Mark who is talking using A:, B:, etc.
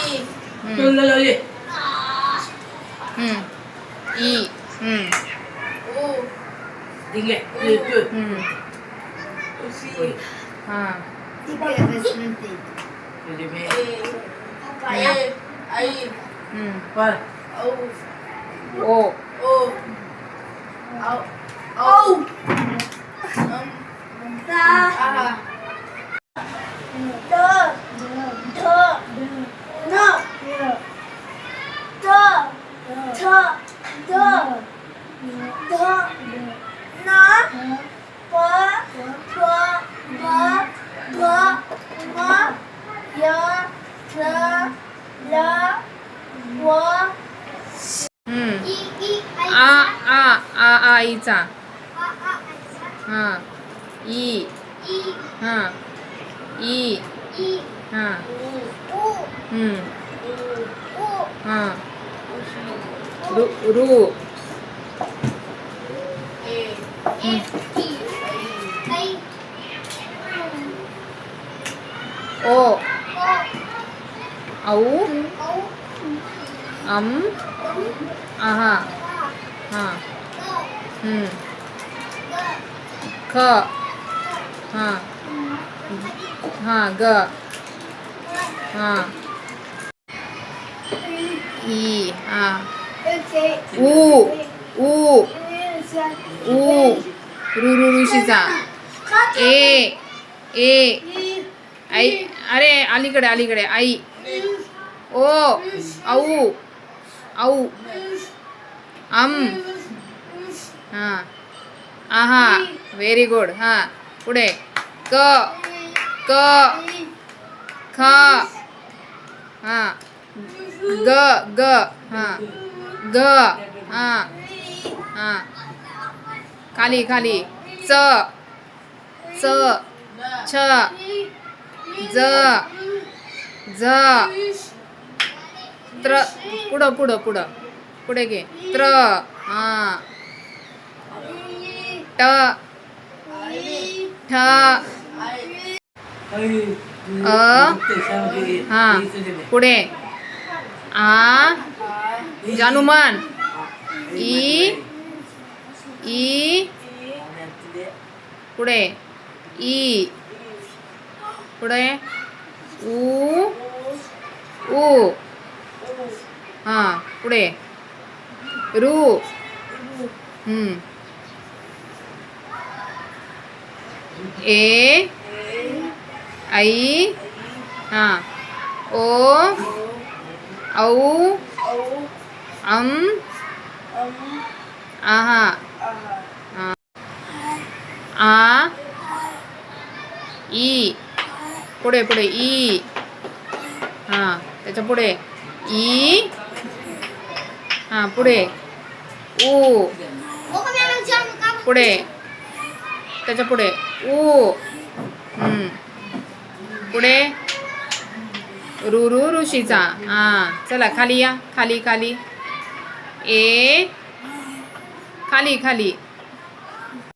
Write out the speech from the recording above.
A: E हाँ ओ आईचा हाँ ई हाँ ई हाँ हाँ रू ओ औ आहा हाँ ख हाँ हाँ ग हाँ ई हाँ ऊ ऋषीचा ए आई अरे अलीकडे आई ओ औ हाँ आहा व्हेरी गुड हाँ पुढे क ख हाँ ग हाँ ग हाँ हाँ खाली च छ ज त्र पुढे घे त्र हाँ ट ठ हाँ पुढे जानुमान ई पुढे ई पुढे ऊ हाँ पुढे रू ए आई हाँ ओ औ आहा आ ई पुढे ई हाँ त्याच्या पुढे ई हाँ पुढे ऊ पुढे त्याच्या पुढे ऊ पुढे ऋषीचा हां चला खाली या खाली ए खाली